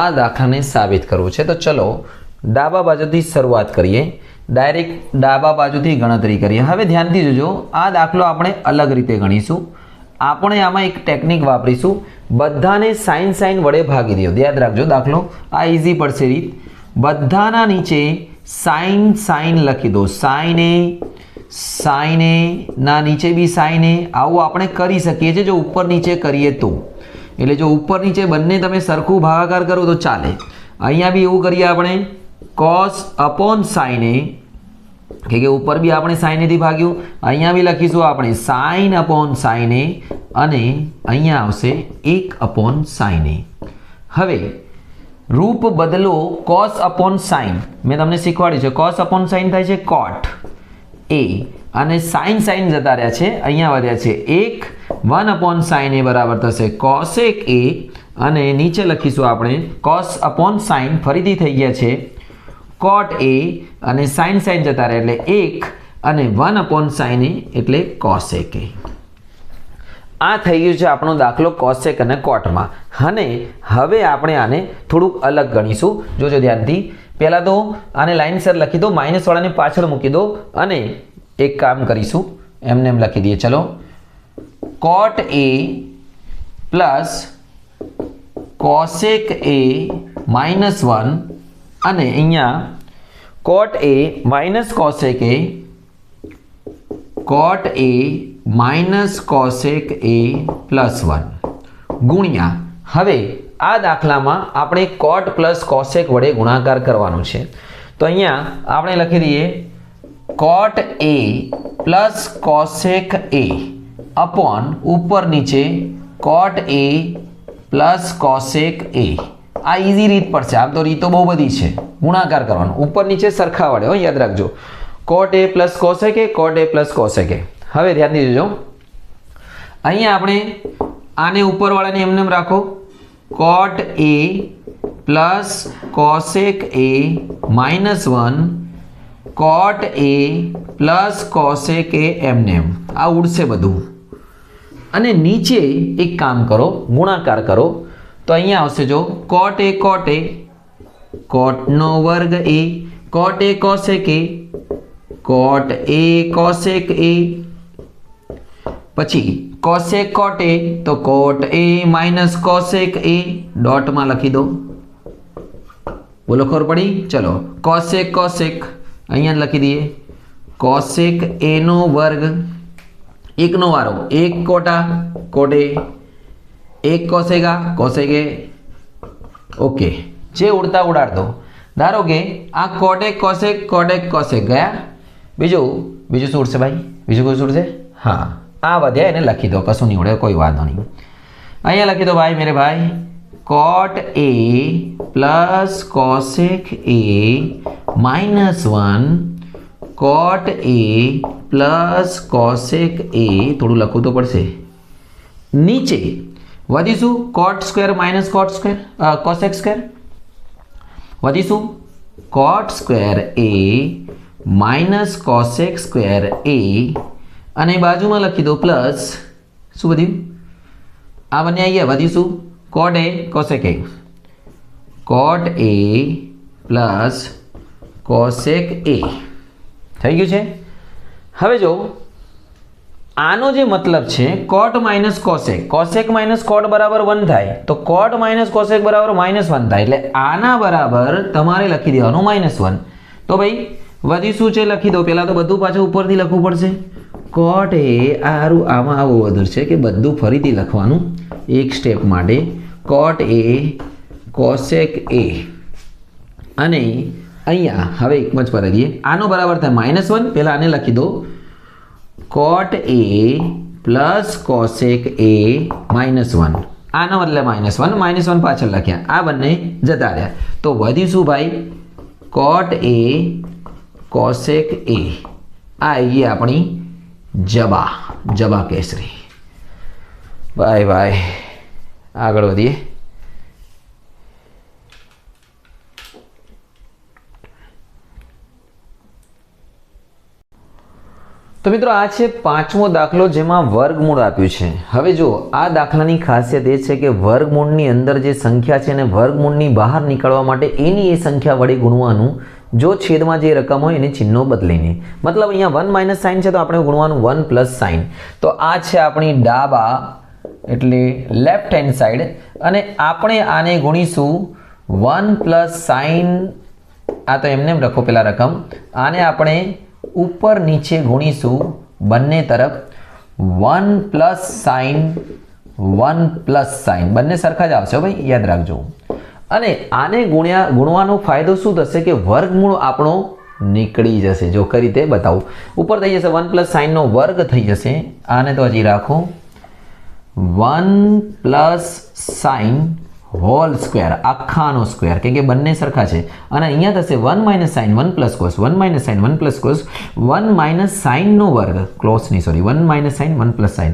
આ દાખલાને સાબિત કરવું છે. તો ચલો ડાબા બાજુથી શરૂઆત કરીએ, ડાયરેક્ટ ડાબા બાજુથી ગણતરી કરીએ. હવે ધ્યાનથી જોજો, આ દાખલો આપણે અલગ રીતે ગણીશું. આપણે આમાં એક ટેકનિક વાપરીશું, બધાને sin વડે ભાગી દો. યાદ રાખજો દાખલો, આ ઇઝી પડશે રીત. બધાના નીચે sin લખી દો, sin a ના નીચે બી sin a. આવું આપણે કરી શકીએ છીએ જો ઉપર નીચે કરીએ તો. એટલે જો ઉપર નીચે બંને તમે સરખું ભાગાકાર કરો તો ચાલે. અહીંયા બી એવું કરીએ આપણે cos upon sin a, કે ઉપર બી આપણે sin a થી ભાગ્યું, અહીંયા બી લખીશું આપણે sin upon sin a, અને અહીંયા આવશે 1/sin a. હવે રૂપ બદલો, cos upon sin મેં તમને શીખવાડ્યું છે, cos upon sin થાય છે cot a, અને sin જતા રહ્યા છે, અહીંયા વધ્યા છે 1/sin a બરાબર થશે cosec a, અને નીચે લખીશું આપણે cos upon sin, ફરીથી થઈ ગયા છે cot a, અને sin જતા રહ્યા એટલે 1, અને 1/sin a એટલે cosec a. આ થઈ ગયું છે આપણો દાખલો cosec અને cotમાં. અને હવે આપણે આને થોડુંક અલગ ગણીશું. જોજો ધ્યાનથી. પહેલાં તો આને લાઇનસર લખી દો, માઇનસ વાળાને પાછળ મૂકી દો, અને એક કામ કરીશું, એમને એમ લખી દઈએ. ચલો, cot a plus cosec a -1, અને અહીંયા cot a minus cosec a, cot a minus cosec a plus 1 ગુણ્યા. હવે આ દાખલામાં આપણે cot પ્લસ cosec વડે ગુણાકાર કરવાનો છે. તો અહીંયા આપણે લખી દઈએ cot a plus cosec a upon ઉપર નીચે cot a plus cosec a. આ ઇઝી રીત પડશે. આમ તો રીતો બહુ બધી છે, ગુણાકાર કરવાનો ઉપર નીચે સરખા વડે, યાદ રાખજો. cot a plus cosec a, cot a plus cosec a. હવે ધ્યાનથી જોજો, અહીંયા આપણે આને ઉપરવાળાને એમને રાખો, cot a plus cosec a minus 1 cot a plus cosec a એમને એમ આ ઉડશે બધું. અને નીચે એક કામ કરો, ગુણાકાર કરો તો અહીંયા આવશે જો cot a cot નો વર્ગ a, cot a cosec a cosec a, પછી cosec cot a તો cot a minus cosec a ડોટમાં લખી દો. બોલો ખબર પડી? ચલો cosec અહીંયા લખી દઈએ, cosec a નો વર્ગ, એકનો વારો, એક કોટા cot a, એક cosec a ઓકે. જે ઉડતા ઉડાડ દો. ધારો કે આ cot a cosec ગયા, બીજું શું ઉડશે ભાઈ? બીજું કોઈ ઉડશે? હા, આ વધ્યા એને લખી દો, કશું નહીં ઉડે, કોઈ વાંધો નહીં. અહીંયા લખી દો ભાઈ મેરે ભાઈ, cot a plus cosec a minus 1 cot a plus cosec a, થોડું લખવું તો પડશે. નીચે વધીશું cot square minus cosec square, વધીશું cot square a minus cosec square a, અને બાજુમાં લખી દો પ્લસ, શું વધ્યું? આ બંને આવી ગયા, વધીશું cot a cosec a plus cosec a થઈ ગયું છે. હવે જો આનો જે મતલબ છે cot minus cosec minus cot બરાબર 1 થાય, તો cot માઇનસ cosec બરાબર -1 થાય, એટલે આના બરાબર તમારે લખી દેવાનું -1. તો ભાઈ વધી શું છે લખી દો. પહેલાં તો બધું પાછું ઉપરથી લખવું પડશે. cot a આરું આમાં આવું વધુ છે કે બધું ફરીથી લખવાનું એક સ્ટેપ માટે. cot a cosec a, અને અહીંયા હવે એકમાં જ પર દઈએ, આનો બરાબર થાય -1. પહેલાં આને લખી દો cot a plus cosec a -1, આનો બદલે -1 પાછળ લખ્યા, આ બંને જતા રહ્યા. તો વધી શું ભાઈ? cot a cosec a. આ આવી આપણી જબા કેસરી. ભાઈ આગળ વધીએ. તો મિત્રો આ છે પાંચમો દાખલો જેમાં વર્ગમૂળ આપ્યું છે. હવે જો આ દાખલાની ખાસિયત એ છે કે વર્ગમૂળની અંદર જે સંખ્યા છે અને વર્ગમૂળની બહાર નીકળવા માટે એની એ સંખ્યા વડે ગુણવાનું. જો છેદમાં જે રકમ હોય એને ચિહ્નો બદલીને, મતલબ અહીંયા 1 માઇનસ સાઇન છે તો આપણે ગુણવાનું 1 પ્લસ સાઇન. તો આ છે આપણી ડાબા એટલે લેફ્ટ હેન્ડ સાઈડ, અને આપણે આને ગુણીશું 1 પ્લસ સાઇન. આ તો એમને રખો પેલા રકમ, આને આપણે ઉપર નીચે ગુણીશું બંને તરફ 1 પ્લસ સાઇન બંને સરખા જ આવશે ભાઈ, યાદ રાખજો. અને આને ગુણવાનો ફાયદો શું થશે કે વર્ગમૂળ આપણો નીકળી જશે. જો કઈ રીતે બતાવું, ઉપર થઈ જશે 1 પ્લસ સાઇનનો વર્ગ થઈ જશે. આને તો હજી રાખો 1 પ્લસ સાઇન હોલ સ્ક્વેર, આખાનો સ્ક્વેર, કેમ કે બંને સરખા છે. અને અહીંયા થશે 1 minus sine 1 plus cos, 1 minus sine 1 plus cos, 1 minus સાઇનનો વર્ગ, 1 માઇનસ સાઇન 1 પ્લસ સાઇન.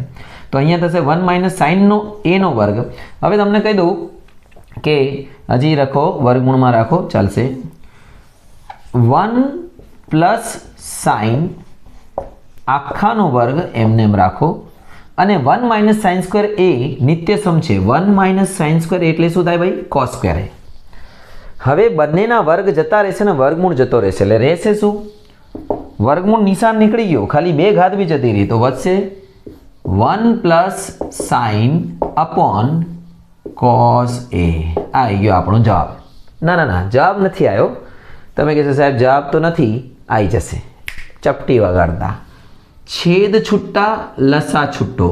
તો અહીંયા થશે 1 માઇનસ સાઇનનો એનો વર્ગ. હવે તમને કહી દઉં કે હજી રાખો વર્ગમૂળમાં રાખો ચાલશે. 1 પ્લસ સાઇન આખાનો વર્ગ એમને એમ રાખો, અને 1 માઇનસ સાઇન સ્ક્વેર એ નિત્યસમ છે. 1 માઇનસ સાઇન સ્ક્વેર એટલે શું થાય ભાઈ? Cos square. હવે બંનેના વર્ગ જતા રહેશે ને વર્ગમૂળ જતો રહેશે, એટલે રહેશે શું? વર્ગમૂળ નિશાન નીકળી ગયો, ખાલી 2 ઘાત બી જતી રહી, તો વધશે 1 પ્લસ સાઇન અપોન કોસ એ. આવી ગયો આપણો જવાબ. ના જવાબ નથી આવ્યો. તમે કહેશો સાહેબ જવાબ તો નથી, આવી જશે ચપટી વગાડતા. છેદ છૂટા લસા છૂટો,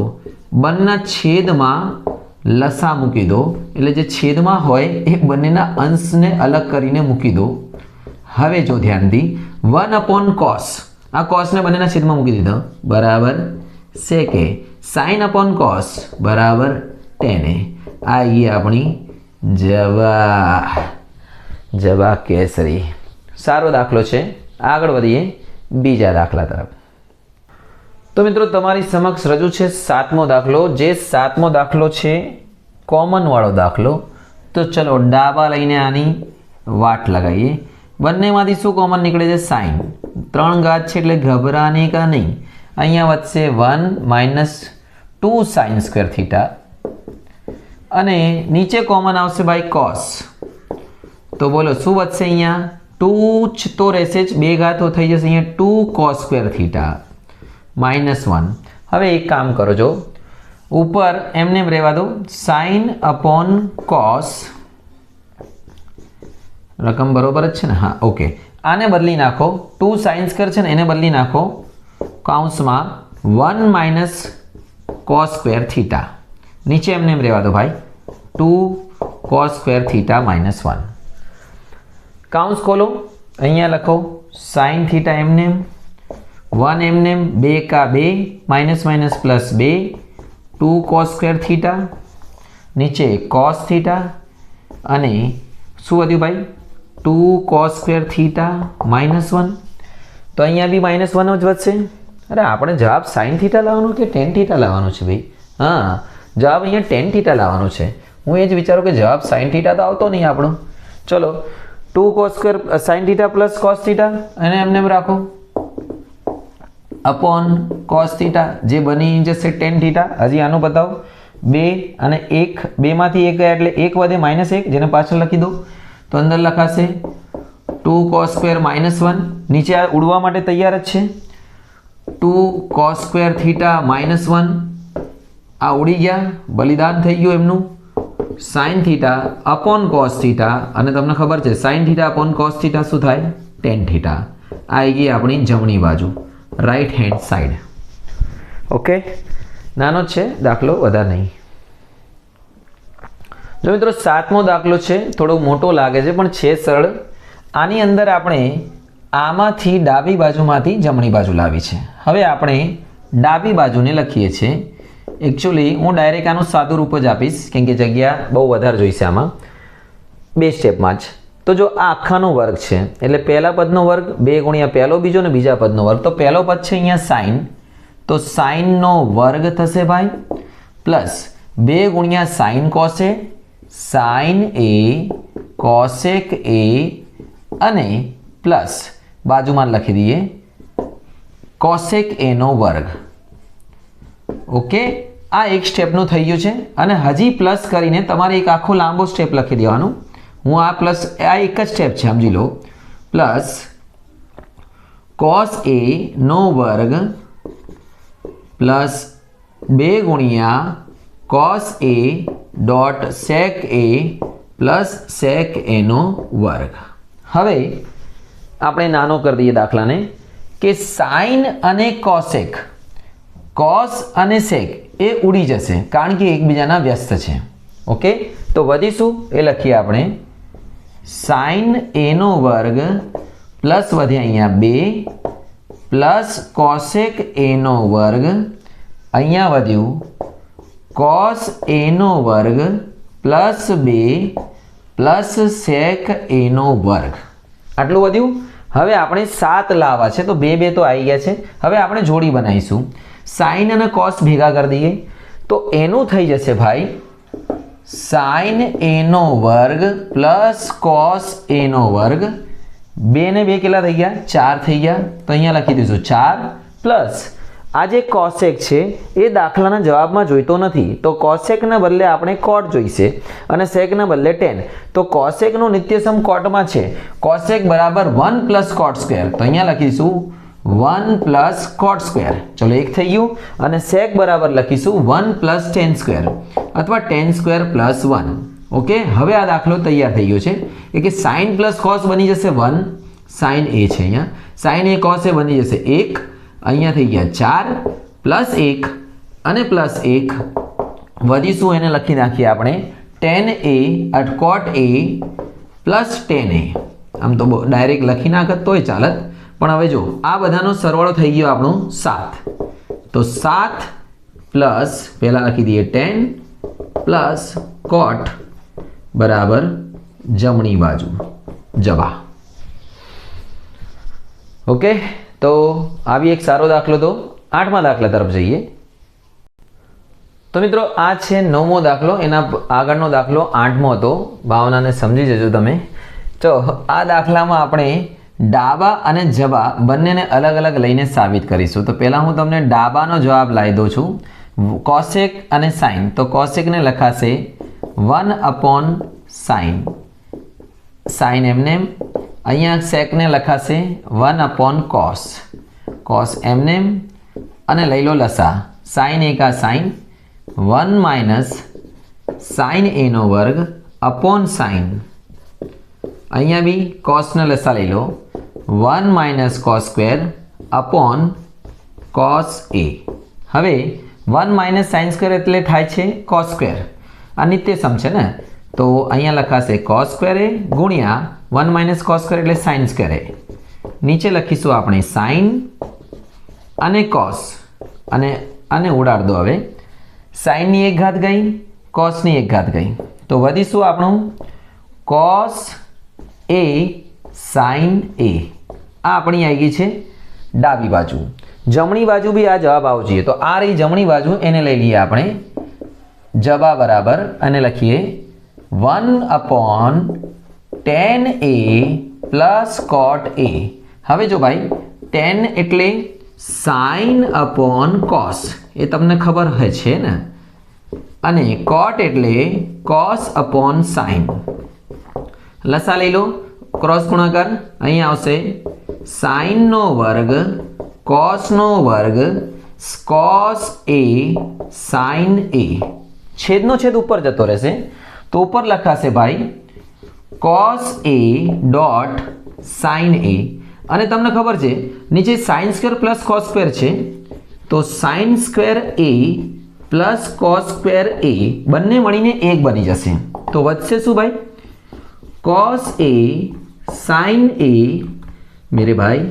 બંનેના છેદમાં લસા મૂકી દો, એટલે જે છેદમાં હોય એ બંનેના અંશને અલગ કરીને મૂકી દો. હવે જો ધ્યાનથી 1 અપોન કોસ, આ કોસને બંનેના છેદમાં મૂકી દીધો બરાબર સેકે, સાઇન અપોન કોસ બરાબર ટેને. આ આપણી જવા કેસરી. સારો દાખલો છે. આગળ વધીએ બીજા દાખલા તરફ. તો મિત્રો તમારી સમક્ષ રજૂ છે 7મો દાખલો, જે 7મો દાખલો છે કોમન વાળો દાખલો. તો ચલો ડાબા લઈને આની વાટ લગાવીએ. બંનેમાંથી શું કોમન નીકળે છે? સાઇન. 3 ઘાત છે એટલે ગભરાને કા નહીં. અહીંયા વધશે 1 - 2 sin સ્ક્વેર થીટા અને નીચે કોમન આવશે ભાઈ કોસ. તો બોલો શું વધશે? અહીંયા 2 જ તો રહેશે જ, 2 ઘાતો થઈ જશે. અહીંયા 2 cos સ્ક્વેર થીટા -1. હવે એક કામ કરો, જો ઉપર એમને રહેવા દો, સાઇન અપોન કોસ. રકમ બરોબર જ છે ને? હા, ઓકે. આને બદલી નાખો, 2 sin સ્ક્વેર છે ને એને બદલી નાખો કૌંસમાં 1 - cos સ્ક્વેર થીટા. નીચે એમને રહેવા દો ભાઈ, 2 cos સ્ક્વેર થીટા -1. કૌંસ ખોલો, અહીંયા લખો સાઇન થીટા એમને 1 એમને 2 કા 2 -+ 2 cos સ્ક્વેર થીટા, નીચે cos થીટા અને શું વધ્યું ભાઈ? 2 cos સ્ક્વેર થીટા -1. તો અહીંયા બી -1 જ વધશે. અરે આપણે જવાબ સાઇન થીટા લાવવાનો કે ટેન થીટા લાવવાનો છે ભાઈ? હા, જવાબ અહીંયા ટેન થીટા લાવવાનો છે. હું એ જ વિચારું કે જવાબ સાઇન થીટા તો આવતો નહીં આપણો. ચલો 2 cos square sine theta plus cos theta અને એમને રાખો અપોન cos થીટા, જે બની જશે ટેન થીટા. હજી આનું બતાવો, 2 અને 1, 2 માંથી 1 ગયા એટલે 1 વધે -1, જેને પાછળ લખી દો. તો અંદર લખાશે 2 cos સ્ક્વેર -1. નીચે આ ઉડવા માટે તૈયાર જ છે. 2 cos સ્ક્વેર થીટા -1 આ ઉડી ગયા, બલિદાન થઈ ગયું એમનું. Sine theta upon cos theta, અને તમને ખબર છે sine theta upon cos theta શું થાય? Ten theta. આ આવી ગઈ આપણી જમણી બાજુ, રાઈટ હેન્ડ સાઈડ. ઓકે, નાનો જ છે દાખલો, વધારે નહીં. જો મિત્રો 7મો દાખલો છે, થોડો મોટો લાગે છે પણ છે સરળ. આની અંદર આપણે આમાંથી ડાબી બાજુમાંથી જમણી બાજુ લાવી છે. હવે આપણે ડાબી બાજુને લખીએ છીએ. એકચ્યુઅલી હું ડાયરેક્ટ આનું સાદું રૂપ જ આપીશ, કેમ કે જગ્યા બહુ વધારે જોઈશે આમાં, 2 સ્ટેપમાં જ. તો જો આ આખાનો વર્ગ છે એટલે પહેલા પદનો વર્ગ 2 ગુણ્યા પહેલો બીજો ને બીજા પદનો વર્ગ. તો પહેલો પદ છે અહીંયા સાઇન, તો સાઇનનો વર્ગ થશે ભાઈ, પ્લસ 2 ગુણ્યા sine cosec, sine A cosec A, અને પ્લસ બાજુમાં લખી દઈએ કોસેક એનો વર્ગ. ઓકે, આ એક સ્ટેપનું થઈ ગયું છે. અને હજી પ્લસ કરીને તમારે એક આખો લાંબો સ્ટેપ લખી દેવાનો. હું આ પ્લસ, આ એક જ સ્ટેપ છે સમજી લો. પ્લસ કોસ એ નો વર્ગ પ્લસ 2 ગુણ્યા cos A dot sec A plus sec એનો વર્ગ. હવે આપણે નાનો કરી દઈએ દાખલાને કે સાઇન અને કોસેક, કોસ અને સેક એ ઉડી જશે કારણ કે એકબીજાના વ્યસ્ત છે. ઓકે, તો વધીશું એ લખીએ આપણે સાઇન એનો વર્ગ પ્લસ વધે અહીંયા 2 પ્લસ કોસેક એનો વર્ગ, અહીંયા વધ્યું કોસ એનો વર્ગ પ્લસ 2 પ્લસ સેક એનો વર્ગ. આટલું વધ્યું. હવે આપણે 7 લાવવા છે, તો 2 2 તો આવી ગયા છે. હવે આપણે જોડી બનાવીશું. સાઇન અને કોસ ભેગા કરી દઈએ તો એનું થઈ જશે ભાઈ સાઇન એનો વર્ગ પ્લસ કોસ એનો વર્ગ. 2 ને 2 કેટલા થઈ ગયા? 4 થઈ ગયા. તો અહીંયા લખી દઈશું 4 પ્લસ આ જે કોસેક છે એ દાખલાના જવાબમાં જોઈતો નથી, તો કોસેકના બદલે આપણે કોટ જોઈશે અને સેકના બદલે ટેન. તો કોસેકનું નિત્યસમ કોટમાં છે. કોસેક બરાબર 1 પ્લસ કોટ સ્ક્વેર, તો અહીંયા લખીશું 1 પ્લસ કોટ સ્ક્વેર. ચલો એક થઈ ગયું. અને સેક બરાબર લખીશું 1 પ્લસ ટેન સ્ક્વેર અથવા ટેન સ્ક્વેર પ્લસ 1. ઓકે, હવે આ દાખલો તૈયાર થઈ ગયો છે કે સાઇન પ્લસ કોસ બની જશે 1, સાઇન એ છે અહીંયા, સાઇન એ કોસ એ બની જશે 1, અહીંયા થઈ ગયા 4 પ્લસ 1 અને પ્લસ 1 વધીશું એને લખી નાખીએ આપણે ટેન એ કોટ એ પ્લસ ટેન એ. આમ તો ડાયરેક્ટ લખી નાખત તોય ચાલત, પણ હવે જો આ બધાનો સરવાળો થઈ ગયો આપણો 7. તો 7 પ્લસ પહેલા લખી દઈએ 10 પ્લસ કોટ બરાબર જમણી બાજુ જવા. ઓકે, તો આવી એક સારો દાખલો તો 8મા દાખલા તરફ જઈએ. તો મિત્રો આ છે 9મો દાખલો, એના આગળનો દાખલો 8મો હતો. ભાવનાને સમજી જજો તમે. તો આ દાખલામાં આપણે ડાબા અને જબા બંનેને અલગ અલગ લઈને સાબિત કરીશું. તો પહેલાં હું તમને ડાબાનો જવાબ લાવી દઉં છું. કોસેક અને સાઇન. તો કોસેકને લખાશે 1/sin. સાઇન એમને અહીંયા સેકને લખાશે 1/cos. cos એમને અને લઈ લો લસા. સાઇન એકા સાઇન 1 - sin a નો વર્ગ અપોન સાઇન. અહીંયા બી કોસને લસા લઈ લો 1 - cos square upon cos a. હવે 1 - sin સ્ક્વેર એટલે થાય છે cos સ્ક્વેર. આ નિત્યસમ છે ને, તો અહીંયા લખાશે cos સ્ક્વેર a ગુણ્યા 1 - cos સ્ક્વેર એટલે sin સ્ક્વેર a. નીચે લખીશું આપણે sin અને cos અને ઉડાડ દો. હવે sin ની 1 ઘાત ગઈ, cos ની 1 ઘાત ગઈ, તો વધીશું આપણું cos a sin a. આ આપણી આવી ગઈ છે ડાબી બાજુ. જમણી બાજુ બી આ જવાબ આવવો જોઈએ. તો આ રહી જમણી બાજુ, એને લઈ લઈએ આપણે જબા બરાબર અને લખીએ 1/tan a plus cot a. હવે જો ભાઈ tan એટલે sin અપોન cos, એ તમને ખબર છે ને, અને cot એટલે cos અપોન sin. લસા લઈ લો, ક્રોસ ગુણાકાર. અહીંયા આવશે sin નો વર્ગ cos નો વર્ગ cos a sin a. છેદનો છેદ ઉપર જતો રહેશે, તો ઉપર લખાશે ભાઈ cos a dot sin a. અને તમને ખબર છે નીચે sin square plus cos square છે, તો sin square a plus cos square a બંને મળીને 1 બની જશે. તો વધશે શું ભાઈ? cos a sin a મેરે ભાઈ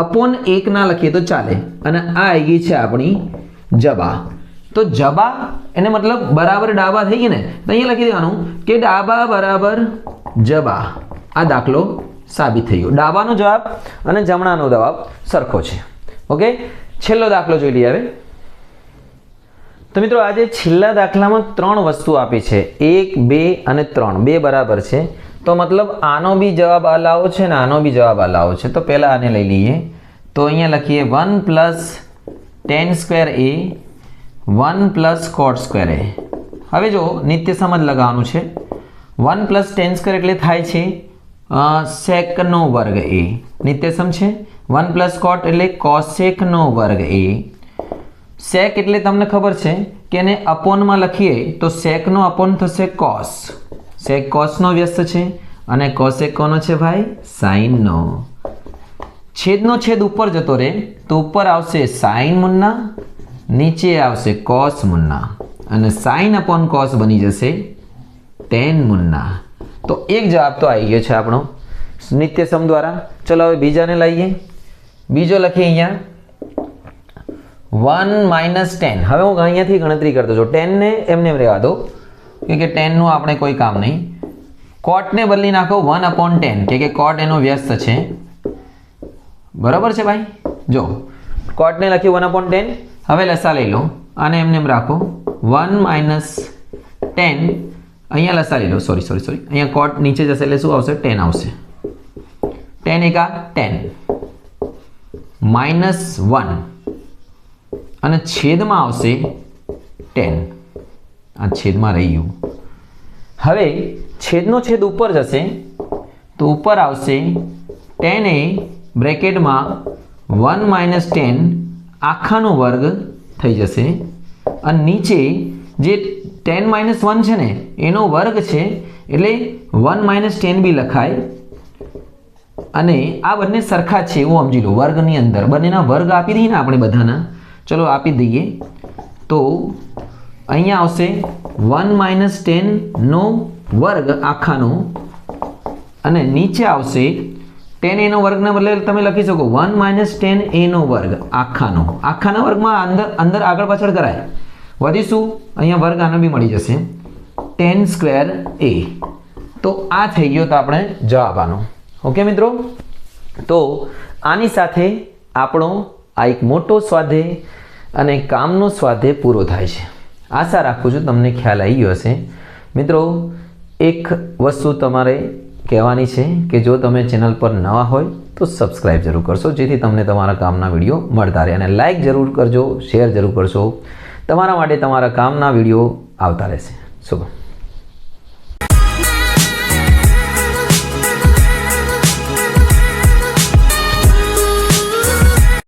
અપોન 1 ના લખીએ તો ચાલે. અને આ આવી ગઈ છે આપણી જબા. તો જબા એને મતલબ બરાબર ડાબા થઈ ગઈ ને, તો અહીંયા લખી દેવાનું કે ડાબા બરાબર જબા. આ દાખલો સાબિત થઈ ગયો. ડાબાનો જવાબ અને જમણાનો જવાબ સરખો છે. ઓકે, છેલ્લો દાખલો જોઈ લઈએ હવે. તો મિત્રો આજે છેલ્લા દાખલામાં 3 વસ્તુ આપી છે, 1 2 અને 3. 2 બરાબર છે, તો મતલબ આનો બી જવાબ આલાવો છે ને આનો બી જવાબ આલાવો છે. તો પહેલાં આને લઈ લઈએ. તો અહીંયા લખીએ 1 + tan square a 1 + cot square a. હવે જો નિત્ય સમજ લગાવવાનું છે. 1 + tan સ્ક્વેર એટલે થાય છે sec નો વર્ગ a. નિત્યસમ છે. 1 + cot એટલે cosec નો વર્ગ a. sec એટલે તમને ખબર છે કે એને અપોનમાં લખીએ તો sec નો અપોન થશે cos. sec cos નો વ્યસ્ત છે અને cosec કોનો છે ભાઈ? sin નો. છેદનો છેદ ઉપર જતો રહે, તો ઉપર આવશે sin મુન્ના, નીચે આવશે cos મુન્ના, અને sin અપોન cos બની જશે tan મુન્ના. તો એક જવાબ તો આવી ગયો છે આપણો નિત્યસમ દ્વારા. ચલો હવે બીજાને લઈએ. બીજો લખીએ અહીંયા 1 - tan. હવે હું અહીંયાથી ગણતરી કરતો છું. 10 ને એમને એમ રહેવા દો, કે 10 નું આપણે કોઈ કામ નહીં. cot ને બદલી નાખો 1/10, કે cot એનો વ્યસ્ત છે. બરાબર છે ભાઈ? જો cot ને લખ્યું 1/10. હવે લસા લઈ લો, આને એમને એમ રાખો 1 - tan. અહીંયા લસા લઈ લો, સોરી અહીંયા cot નીચે જશે એટલે શું આવશે? 10 આવશે. 10 એકા 10 -1 અને છેદમાં આવશે 10. આ છેદમાં રહી ગયું. હવે છેદનો છેદ ઉપર જશે, તો ઉપર આવશે tan a બ્રેકેટમાં 1 - tan આખાનો વર્ગ થઈ જશે, અને નીચે જે 10 - 1 છે ને એનો વર્ગ છે, એટલે 1 - tan બી લખાય. અને આ બંને સરખા છે એવું સમજી લો. વર્ગની અંદર બંનેના વર્ગ આપી દઈએ ને આપણે બધાના. ચલો આપી દઈએ. તો અહીંયા આવશે 1 - tan નો વર્ગ આખાનો, અને નીચે આવશે tan a નો વર્ગના બદલે તમે લખી શકો 1 - tan a નો વર્ગ આખાનો. આખાના વર્ગમાં અંદર આગળ પાછળ કરાય. વધીશું અહીંયા વર્ગ આનો બી મળી જશે tan સ્ક્વેર a. તો આ થઈ ગયો તો આપણે જવાબ આનો. ઓકે મિત્રો, તો આની સાથે આપણો આ એક મોટો સ્વાધ્યાય અને કામનો સ્વાધ્યાય પૂરો થાય છે. આશા રાખું છું તમને ખ્યાલ આવી ગયો હશે. મિત્રો, એક વસ્તુ તમારે કહેવાની છે કે જો તમે ચેનલ પર નવા હોય તો સબસ્ક્રાઈબ જરૂર કરશો, જેથી તમને તમારા કામના વિડીયો મળતા રહે. અને લાઈક જરૂર કરજો, શેર જરૂર કરશો. તમારા માટે તમારા કામના વિડીયો આવતા રહેશે. શુભ.